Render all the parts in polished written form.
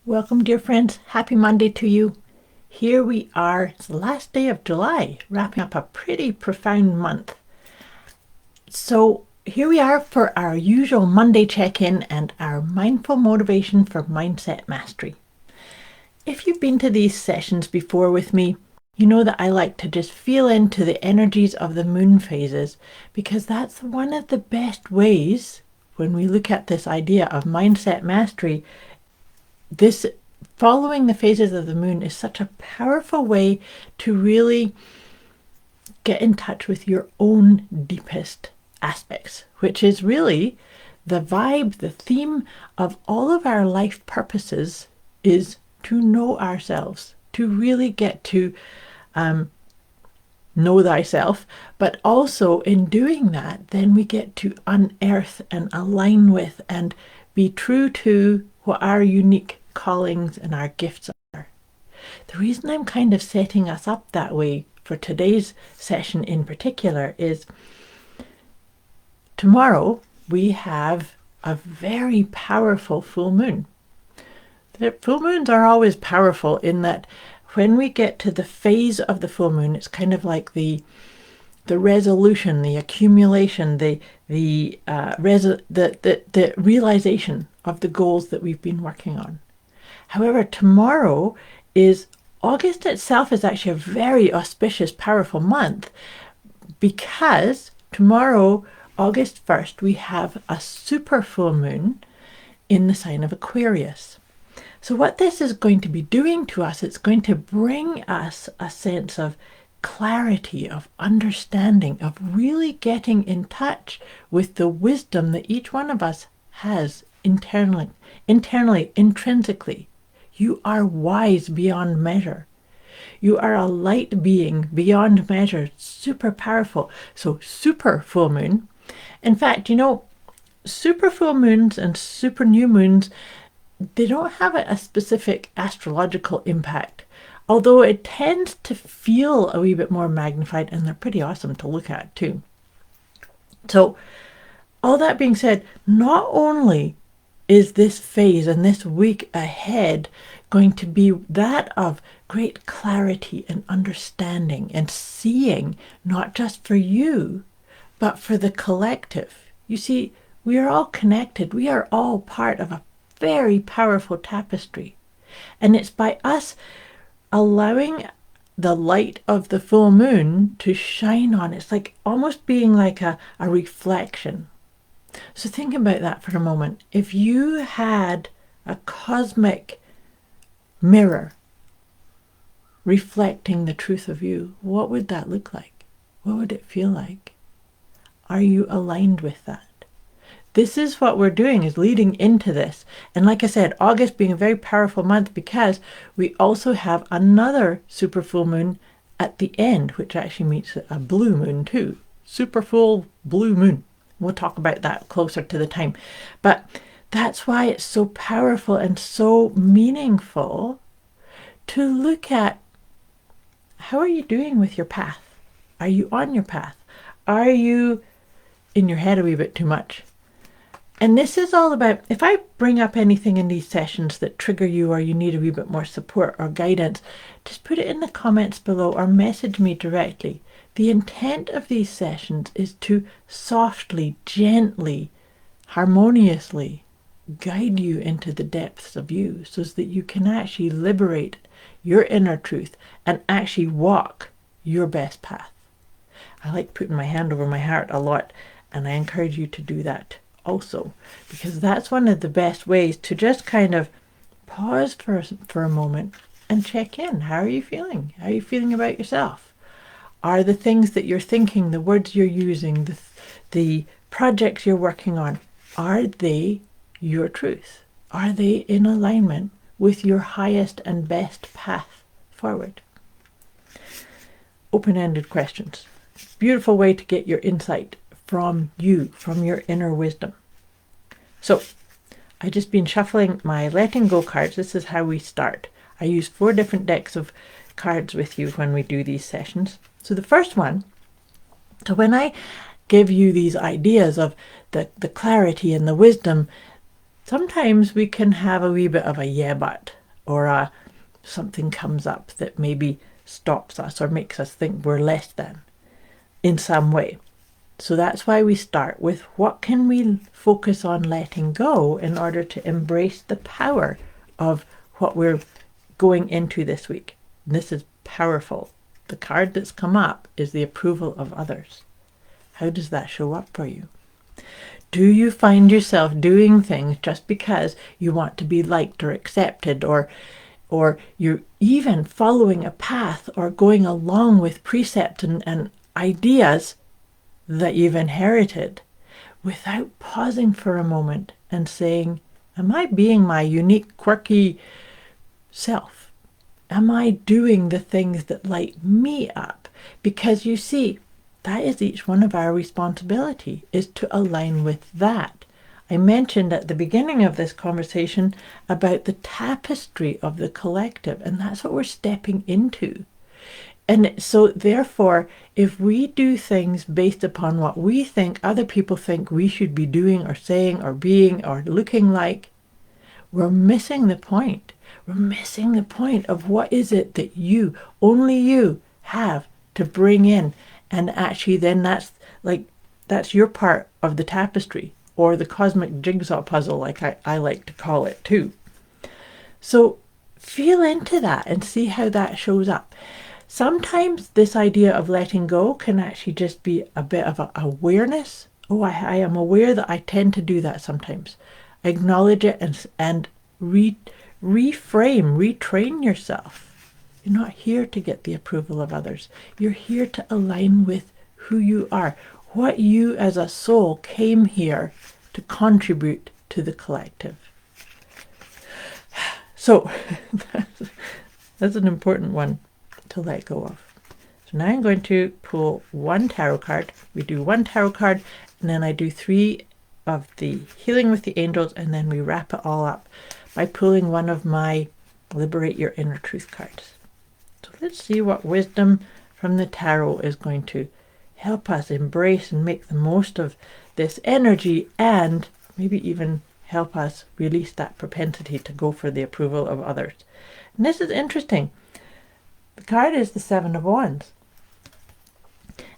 Welcome, dear friends. Happy Monday to you. Here we are. It's the last day of July, wrapping up a pretty profound month. So here we are for our usual Monday check-in and our mindful motivation for mindset mastery. If you've been to these sessions before with me, you know that I like to just feel into the energies of the moon phases, because that's one of the best ways when we look at this idea of mindset mastery. This following the phases of the moon is such a powerful way to really get in touch with your own deepest aspects, which is really the vibe, the theme of all of our life purposes is to know ourselves, to really get to know thyself, but also in doing that, then we get to unearth and align with and be true to what our unique callings and our gifts are. The reason I'm kind of setting us up that way for today's session in particular is tomorrow we have a very powerful full moon. The full moons are always powerful in that when we get to the phase of the full moon, it's kind of like the resolution, the accumulation, the realization of the goals that we've been working on. However, tomorrow is August itself is actually a very auspicious, powerful month, because tomorrow, August 1st, we have a super full moon in the sign of Aquarius. So what this is going to be doing to us, it's going to bring us a sense of clarity, of understanding, of really getting in touch with the wisdom that each one of us has internally, intrinsically. You are wise beyond measure. You are a light being beyond measure, super powerful. So super full moon. In fact, super full moons and super new moons, they don't have a specific astrological impact, although it tends to feel a wee bit more magnified, and they're pretty awesome to look at too. So all that being said, not only is this phase and this week ahead going to be that of great clarity and understanding and seeing, not just for you, but for the collective. You see, we are all connected. We are all part of a very powerful tapestry. And it's by us allowing the light of the full moon to shine on. It's like almost being like a reflection. So think about that for a moment. If you had a cosmic mirror reflecting the truth of you, what would that look like? What would it feel like? Are you aligned with that? This is what we're doing, is leading into this. And like I said, August being a very powerful month because we also have another super full moon at the end, which actually meets a blue moon too. Super full blue moon. We'll talk about that closer to the time. But that's why it's so powerful and so meaningful to look at, how are you doing with your path? Are you on your path? Are you in your head a wee bit too much? And this is all about, if I bring up anything in these sessions that trigger you or you need a wee bit more support or guidance, just put it in the comments below or message me directly. The intent of these sessions is to softly, gently, harmoniously guide you into the depths of you so that you can actually liberate your inner truth and actually walk your best path. I like putting my hand over my heart a lot, and I encourage you to do that also, because that's one of the best ways to just kind of pause for a moment and check in. How are you feeling? How are you feeling about yourself? Are the things that you're thinking, the words you're using, the projects you're working on, are they your truth? Are they in alignment with your highest and best path forward? Open-ended questions. Beautiful way to get your insight from you, from your inner wisdom. So I've just been shuffling my letting go cards. This is how we start. I use 4 different decks of cards with you when we do these sessions. So the first one, so when I give you these ideas of the clarity and the wisdom, sometimes we can have a wee bit of a yeah but. or something comes up that maybe stops us or makes us think we're less than in some way. So that's why we start with what can we focus on letting go in order to embrace the power of what we're going into this week. And this is powerful. The card that's come up is the approval of others. How does that show up for you? Do you find yourself doing things just because you want to be liked or accepted, or you're even following a path or going along with precepts and ideas that you've inherited without pausing for a moment and saying, am I being my unique, quirky self? Am I doing the things that light me up? Because you see, that is each one of our responsibility, is to align with that. I mentioned at the beginning of this conversation about the tapestry of the collective, and that's what we're stepping into. And so therefore, if we do things based upon what we think other people think we should be doing or saying or being or looking like, we're missing the point. We're missing the point of what is it that you, only you, have to bring in. And actually then that's your part of the tapestry, or the cosmic jigsaw puzzle, like I like to call it too. So feel into that and see how that shows up. Sometimes this idea of letting go can actually just be a bit of an awareness. Oh, I am aware that I tend to do that sometimes. Acknowledge it and retrain yourself. You're not here to get the approval of others. You're here to align with who you are, what you as a soul came here to contribute to the collective. So that's an important one to let go of. So now I'm going to pull one tarot card. We do one tarot card, and then I do 3 of the Healing with the Angels, and then we wrap it all up by pulling one of my Liberate Your Inner Truth cards. So let's see what wisdom from the tarot is going to help us embrace and make the most of this energy, and maybe even help us release that propensity to go for the approval of others. And this is interesting. The card is the 7 of Wands.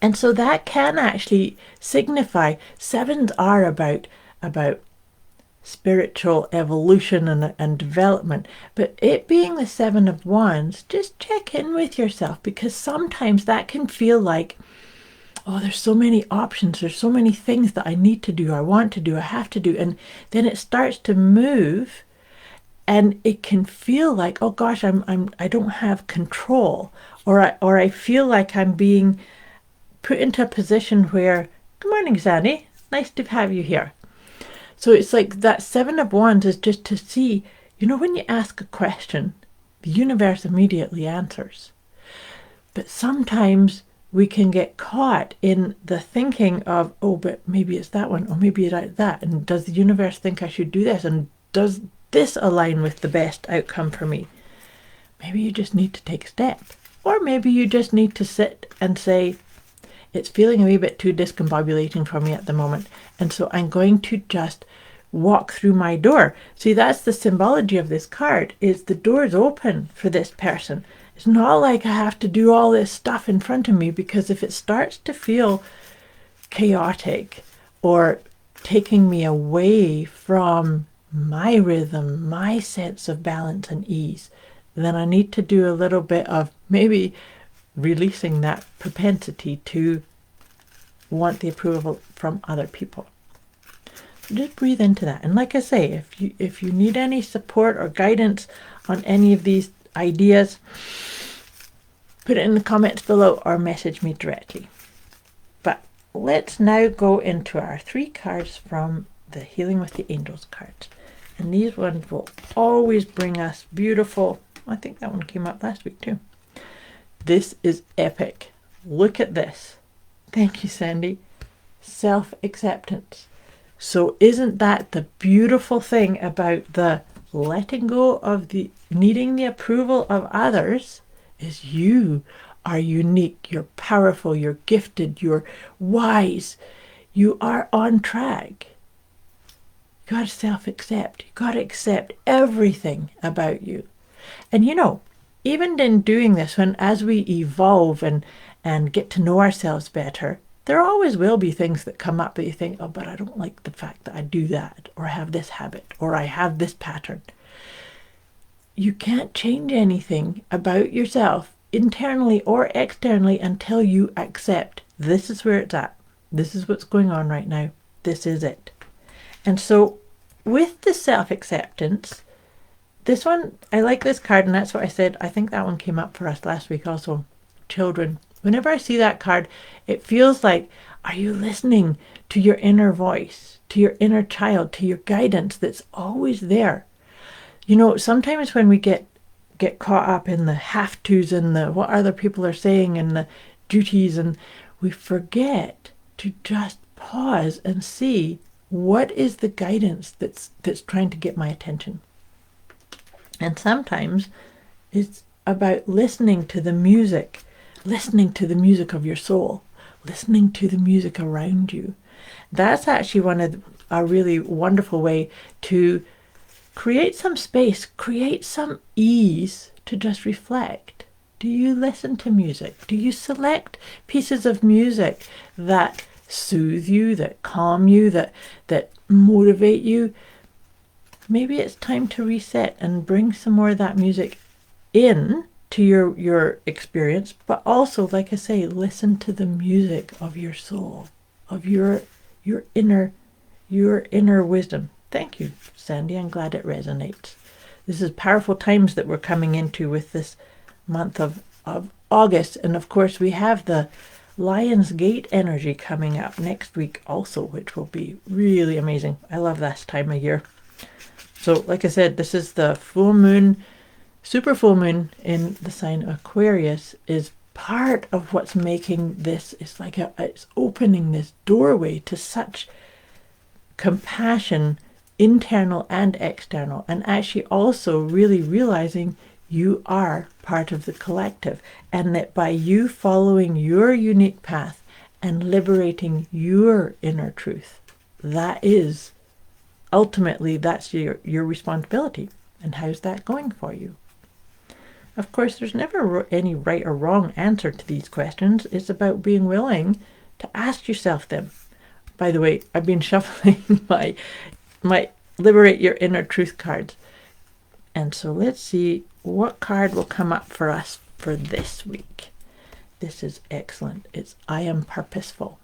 And so that can actually signify, 7s are about spiritual evolution and development. But it being the 7 of Wands, just check in with yourself, because sometimes that can feel like, oh, there's so many options, there's so many things that I need to do, I want to do, I have to do. And then it starts to move, and it can feel like, oh gosh, I don't have control, or I feel like I'm being put into a position where, good morning, Zanny, nice to have you here. So it's like that 7 of Wands is just to see, when you ask a question, the universe immediately answers. But sometimes we can get caught in the thinking of, oh, but maybe it's that one, or maybe it's that, and does the universe think I should do this, and does this align with the best outcome for me? Maybe you just need to take a step, or maybe you just need to sit and say, it's feeling a wee bit too discombobulating for me at the moment, and so I'm going to just walk through my door. See, that's the symbology of this card, is the door's open for this person. It's not like I have to do all this stuff in front of me, because if it starts to feel chaotic or taking me away from my rhythm, my sense of balance and ease, then I need to do a little bit of maybe releasing that propensity to want the approval from other people. So just breathe into that. And like I say, if you need any support or guidance on any of these ideas, put it in the comments below or message me directly. But let's now go into our 3 cards from the Healing with the Angels cards. And these ones will always bring us beautiful. I think that one came up last week too. This is epic. Look at this. Thank you, Sandy. Self-acceptance. So isn't that the beautiful thing about the letting go of the needing the approval of others, is you are unique, you're powerful, you're gifted, you're wise, you are on track. You got to self-accept. You got to accept everything about you. And even in doing this, as we evolve and get to know ourselves better, there always will be things that come up that you think, oh, but I don't like the fact that I do that, or I have this habit, or I have this pattern. You can't change anything about yourself, internally or externally, until you accept this is where it's at. This is what's going on right now. This is it. And so with the self-acceptance, this one, I like this card, and that's what I said. I think that one came up for us last week also. Children. Whenever I see that card, it feels like, are you listening to your inner voice, to your inner child, to your guidance that's always there? Sometimes when we get caught up in the have-tos and the what other people are saying and the duties, and we forget to just pause and see what is the guidance that's trying to get my attention. And sometimes it's about listening to the music of your soul, listening to the music around you. That's actually one of a really wonderful way to create some space, create some ease to just reflect. Do you listen to music? Do you select pieces of music that soothe you, that calm you, that motivate you? Maybe it's time to reset and bring some more of that music in to your experience, but also, like I say, listen to the music of your soul, of your inner wisdom. Thank you, Sandy. I'm glad it resonates. This is powerful times that we're coming into with this month of August, and of course we have the Lion's Gate energy coming up next week also, which will be really amazing. I love this time of year. So like I said, this is the full moon, super full moon in the sign Aquarius, is part of what's making this. It's like it's opening this doorway to such compassion, internal and external, and actually also really realizing you are part of the collective, and that by you following your unique path and liberating your inner truth, that is ultimately, that's your responsibility. And how's that going for you? Of course, there's never any right or wrong answer to these questions. It's about being willing to ask yourself them. By the way, I've been shuffling my Liberate Your Inner Truth cards. And so let's see what card will come up for us for this week. This is excellent. It's I Am Purposeful.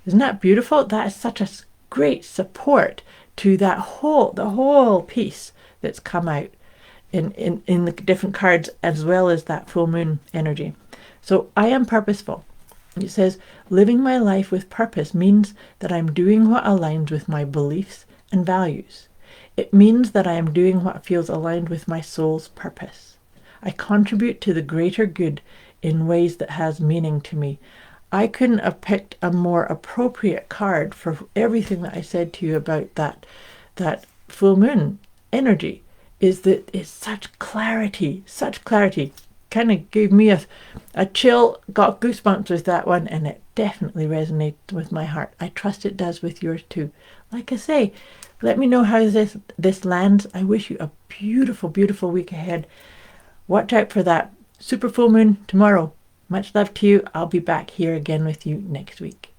Isn't that beautiful? That is such a great support to the whole piece that's come out in the different cards, as well as that full moon energy. So I am purposeful. It says, living my life with purpose means that I'm doing what aligns with my beliefs and values. It means that I am doing what feels aligned with my soul's purpose. I contribute to the greater good in ways that has meaning to me. I couldn't have picked a more appropriate card for everything that I said to you about that full moon energy. Is that it's such clarity. Kind of gave me a chill, got goosebumps with that one, and it definitely resonates with my heart. I trust it does with yours too. Like I say, let me know how this lands. I wish you a beautiful, beautiful week ahead. Watch out for that super full moon tomorrow. Much love to you. I'll be back here again with you next week.